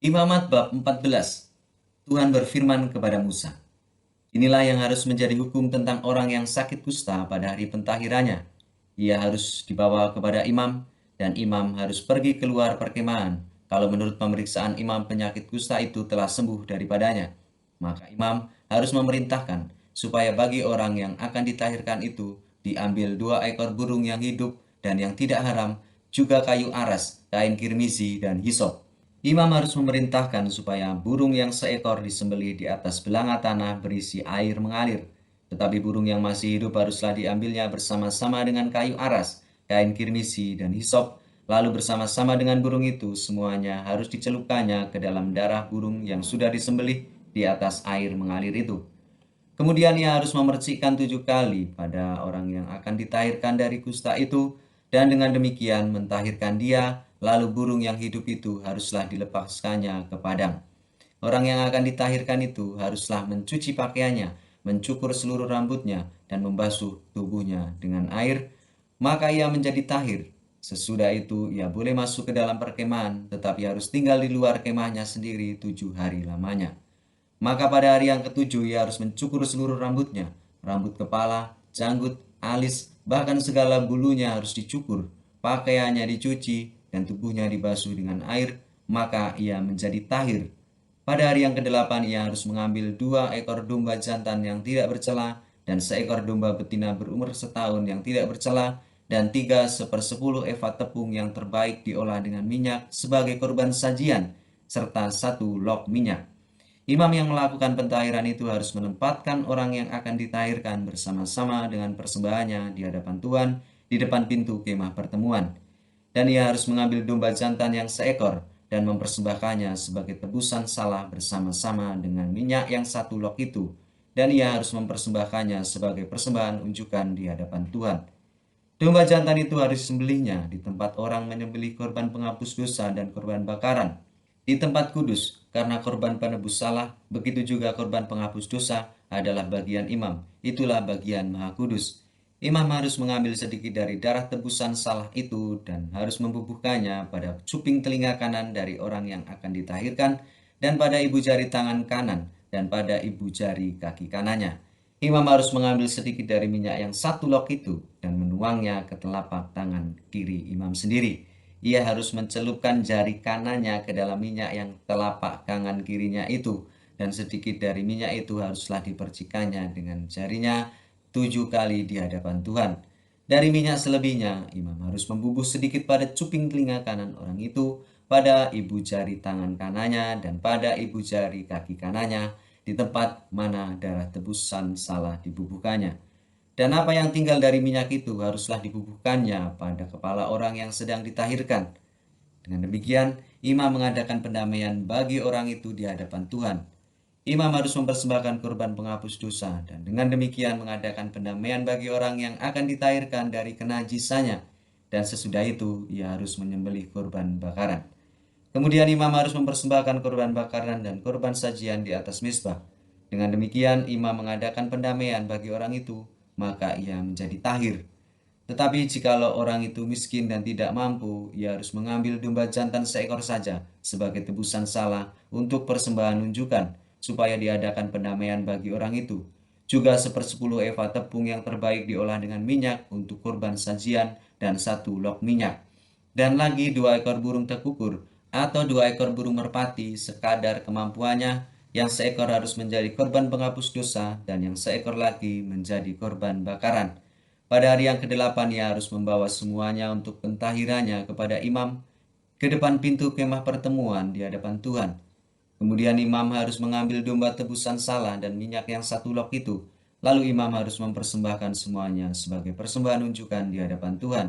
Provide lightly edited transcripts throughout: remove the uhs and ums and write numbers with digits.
Imamat bab 14. Tuhan berfirman kepada Musa, "Inilah yang harus menjadi hukum tentang orang yang sakit kusta pada hari pentahirannya. Ia harus dibawa kepada imam, dan imam harus pergi keluar perkemahan. Kalau menurut pemeriksaan imam penyakit kusta itu telah sembuh daripadanya, maka imam harus memerintahkan supaya bagi orang yang akan ditahirkan itu diambil 2 ekor burung yang hidup dan yang tidak haram, juga kayu aras, kain kirmizi, dan hisop. Imam harus memerintahkan supaya burung yang seekor disembelih di atas belanga tanah berisi air mengalir. Tetapi burung yang masih hidup haruslah diambilnya bersama-sama dengan kayu aras, kain kirmisi, dan hisop. Lalu bersama-sama dengan burung itu semuanya harus dicelupkannya ke dalam darah burung yang sudah disembelih di atas air mengalir itu. Kemudian ia harus memercikkan 7 kali pada orang yang akan ditahirkan dari kusta itu, dan dengan demikian mentahirkan dia, lalu burung yang hidup itu haruslah dilepaskannya ke padang. Orang yang akan ditahirkan itu haruslah mencuci pakaiannya, mencukur seluruh rambutnya, dan membasuh tubuhnya dengan air, maka ia menjadi tahir. Sesudah itu ia boleh masuk ke dalam perkemahan, tetapi harus tinggal di luar kemahnya sendiri 7 hari lamanya. Maka pada hari yang ketujuh ia harus mencukur seluruh rambutnya, rambut kepala, janggut, alis, bahkan segala bulunya harus dicukur, pakaiannya dicuci, dan tubuhnya dibasuh dengan air, maka ia menjadi tahir. Pada hari yang kedelapan ia harus mengambil 2 ekor domba jantan yang tidak bercela, dan seekor domba betina berumur setahun yang tidak bercela, dan 3/10 efa tepung yang terbaik diolah dengan minyak sebagai korban sajian, serta 1 log minyak. Imam yang melakukan pentahiran itu harus menempatkan orang yang akan ditahirkan bersama-sama dengan persembahannya di hadapan Tuhan di depan pintu kemah pertemuan. Dan ia harus mengambil domba jantan yang seekor dan mempersembahkannya sebagai tebusan salah bersama-sama dengan minyak yang 1 log itu. Dan ia harus mempersembahkannya sebagai persembahan unjukan di hadapan Tuhan. Domba jantan itu harus disembelihnya di tempat orang menyembelih korban penghapus dosa dan korban bakaran, di tempat kudus, karena korban penebus salah, begitu juga korban penghapus dosa adalah bagian imam. Itulah bagian maha kudus. Imam harus mengambil sedikit dari darah tebusan salah itu dan harus membubuhkannya pada cuping telinga kanan dari orang yang akan ditahirkan, dan pada ibu jari tangan kanan, dan pada ibu jari kaki kanannya. Imam harus mengambil sedikit dari minyak yang 1 log itu dan menuangnya ke telapak tangan kiri imam sendiri. Ia harus mencelupkan jari kanannya ke dalam minyak yang telapak tangan kirinya itu, dan sedikit dari minyak itu haruslah dipercikannya dengan jarinya 7 kali di hadapan Tuhan. Dari minyak selebihnya, imam harus membubuh sedikit pada cuping telinga kanan orang itu, pada ibu jari tangan kanannya, dan pada ibu jari kaki kanannya, di tempat mana darah tebusan salah dibubuhkannya. Dan apa yang tinggal dari minyak itu haruslah dibubuhkannya pada kepala orang yang sedang ditahirkan. Dengan demikian, imam mengadakan pendamaian bagi orang itu di hadapan Tuhan. Imam harus mempersembahkan korban penghapus dosa, dan dengan demikian mengadakan pendamaian bagi orang yang akan ditahirkan dari kenajisannya. Dan sesudah itu, ia harus menyembelih korban bakaran. Kemudian imam harus mempersembahkan korban bakaran dan korban sajian di atas mezbah. Dengan demikian imam mengadakan pendamaian bagi orang itu, maka ia menjadi tahir. Tetapi jikalau orang itu miskin dan tidak mampu, ia harus mengambil domba jantan seekor saja sebagai tebusan salah untuk persembahan unjukan, supaya diadakan pendamaian bagi orang itu. Juga 1/10 efa tepung yang terbaik diolah dengan minyak untuk korban sajian, dan 1 log minyak. Dan lagi 2 ekor burung tekukur atau 2 ekor burung merpati sekadar kemampuannya, yang seekor harus menjadi korban penghapus dosa dan yang seekor lagi menjadi korban bakaran. Pada hari yang kedelapan ia harus membawa semuanya untuk pentahirannya kepada imam ke depan pintu kemah pertemuan di hadapan Tuhan. Kemudian imam harus mengambil domba tebusan salah dan minyak yang 1 log itu. Lalu imam harus mempersembahkan semuanya sebagai persembahan unjukan di hadapan Tuhan.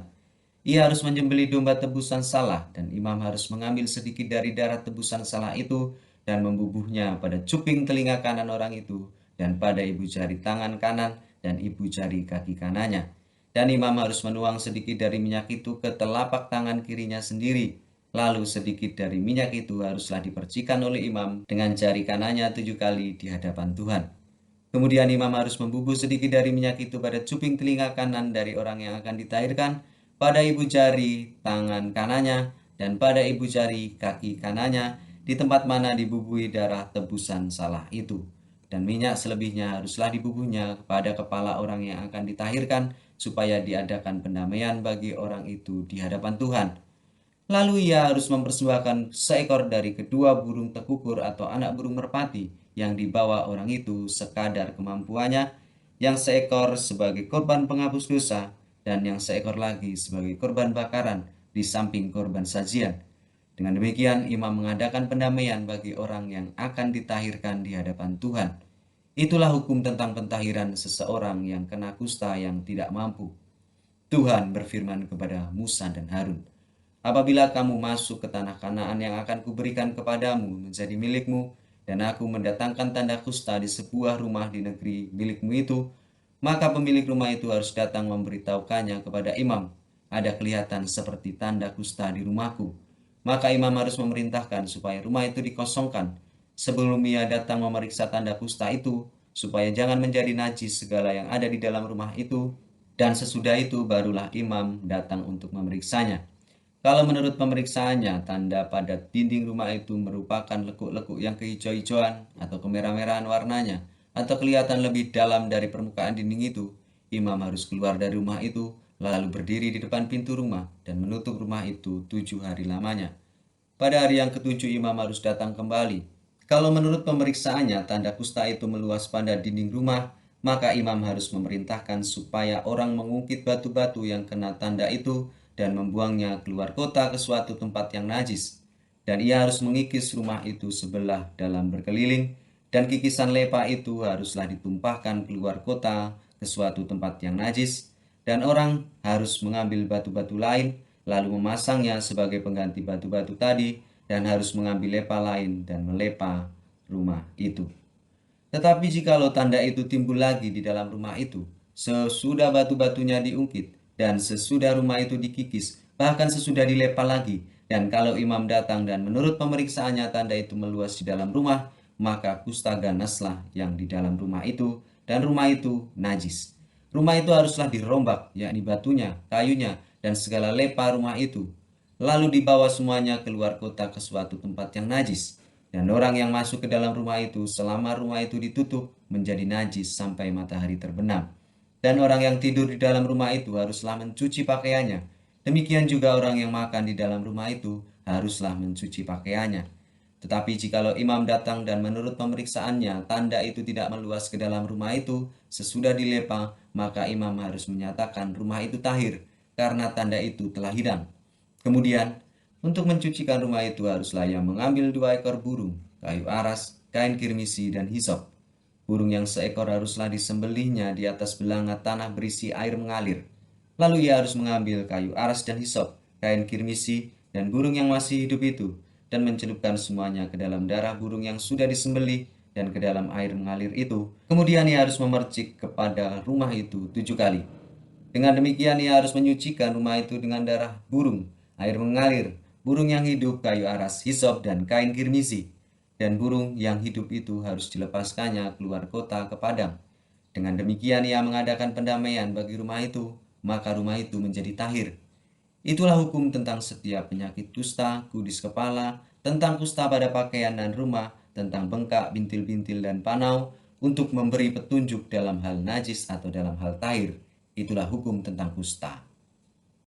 Ia harus menyembelih domba tebusan salah, dan imam harus mengambil sedikit dari darah tebusan salah itu dan membubuhnya pada cuping telinga kanan orang itu, dan pada ibu jari tangan kanan dan ibu jari kaki kanannya. Dan imam harus menuang sedikit dari minyak itu ke telapak tangan kirinya sendiri. Lalu sedikit dari minyak itu haruslah dipercikan oleh imam dengan jari kanannya 7 kali di hadapan Tuhan. Kemudian imam harus membubuh sedikit dari minyak itu pada cuping telinga kanan dari orang yang akan ditahirkan, pada ibu jari tangan kanannya, dan pada ibu jari kaki kanannya, di tempat mana dibubui darah tebusan salah itu. Dan minyak selebihnya haruslah dibubuhnya kepada kepala orang yang akan ditahirkan, supaya diadakan pendamaian bagi orang itu di hadapan Tuhan. Lalu ia harus mempersembahkan seekor dari kedua burung tekukur atau anak burung merpati yang dibawa orang itu sekadar kemampuannya, yang seekor sebagai korban penghapus dosa dan yang seekor lagi sebagai korban bakaran di samping korban sajian. Dengan demikian, imam mengadakan pendamaian bagi orang yang akan ditahirkan di hadapan Tuhan. Itulah hukum tentang pentahiran seseorang yang kena kusta yang tidak mampu. Tuhan berfirman kepada Musa dan Harun, "Apabila kamu masuk ke tanah Kanaan yang akan kuberikan kepadamu menjadi milikmu, dan aku mendatangkan tanda kusta di sebuah rumah di negeri milikmu itu, maka pemilik rumah itu harus datang memberitahukannya kepada imam, ada kelihatan seperti tanda kusta di rumahku. Maka imam harus memerintahkan supaya rumah itu dikosongkan sebelum ia datang memeriksa tanda kusta itu, supaya jangan menjadi najis segala yang ada di dalam rumah itu, dan sesudah itu barulah imam datang untuk memeriksanya. Kalau menurut pemeriksaannya, tanda pada dinding rumah itu merupakan lekuk-lekuk yang kehijau-hijauan atau kemerah-merahan warnanya, atau kelihatan lebih dalam dari permukaan dinding itu, imam harus keluar dari rumah itu, lalu berdiri di depan pintu rumah dan menutup rumah itu 7 hari lamanya. Pada hari yang ketujuh imam harus datang kembali. Kalau menurut pemeriksaannya tanda kusta itu meluas pada dinding rumah, maka imam harus memerintahkan supaya orang mengungkit batu-batu yang kena tanda itu dan membuangnya keluar kota ke suatu tempat yang najis. Dan ia harus mengikis rumah itu sebelah dalam berkeliling, dan kikisan lepa itu haruslah ditumpahkan keluar kota ke suatu tempat yang najis, dan orang harus mengambil batu-batu lain, lalu memasangnya sebagai pengganti batu-batu tadi, dan harus mengambil lepa lain dan melepa rumah itu. Tetapi jikalau tanda itu timbul lagi di dalam rumah itu, sesudah batu-batunya diungkit, dan sesudah rumah itu dikikis, bahkan sesudah dilepa lagi, dan kalau imam datang dan menurut pemeriksaannya tanda itu meluas di dalam rumah, maka kusta ganaslah yang di dalam rumah itu, dan rumah itu najis. Rumah itu haruslah dirombak, yakni batunya, kayunya, dan segala lepa rumah itu. Lalu dibawa semuanya keluar kota ke suatu tempat yang najis. Dan orang yang masuk ke dalam rumah itu selama rumah itu ditutup menjadi najis sampai matahari terbenam. Dan orang yang tidur di dalam rumah itu haruslah mencuci pakaiannya. Demikian juga orang yang makan di dalam rumah itu haruslah mencuci pakaiannya. Tetapi jikalau imam datang dan menurut pemeriksaannya tanda itu tidak meluas ke dalam rumah itu sesudah dilepa, maka imam harus menyatakan rumah itu tahir karena tanda itu telah hilang. Kemudian, untuk mencucikan rumah itu haruslah ia mengambil 2 ekor burung, kayu aras, kain kirmisi, dan hisop. Burung yang seekor haruslah disembelihnya di atas belanga tanah berisi air mengalir. Lalu ia harus mengambil kayu aras dan hisop, kain kirmisi, dan burung yang masih hidup itu, dan mencelupkan semuanya ke dalam darah burung yang sudah disembelih dan ke dalam air mengalir itu. Kemudian ia harus memercik kepada rumah itu 7 kali. Dengan demikian ia harus menyucikan rumah itu dengan darah burung, air mengalir, burung yang hidup, kayu aras, hisop, dan kain kirmisi. Dan burung yang hidup itu harus dilepaskannya keluar kota ke padang. Dengan demikian ia mengadakan pendamaian bagi rumah itu, maka rumah itu menjadi tahir. Itulah hukum tentang setiap penyakit kusta, kudis kepala, tentang kusta pada pakaian dan rumah, tentang bengkak, bintil-bintil, dan panau, untuk memberi petunjuk dalam hal najis atau dalam hal tahir. Itulah hukum tentang kusta.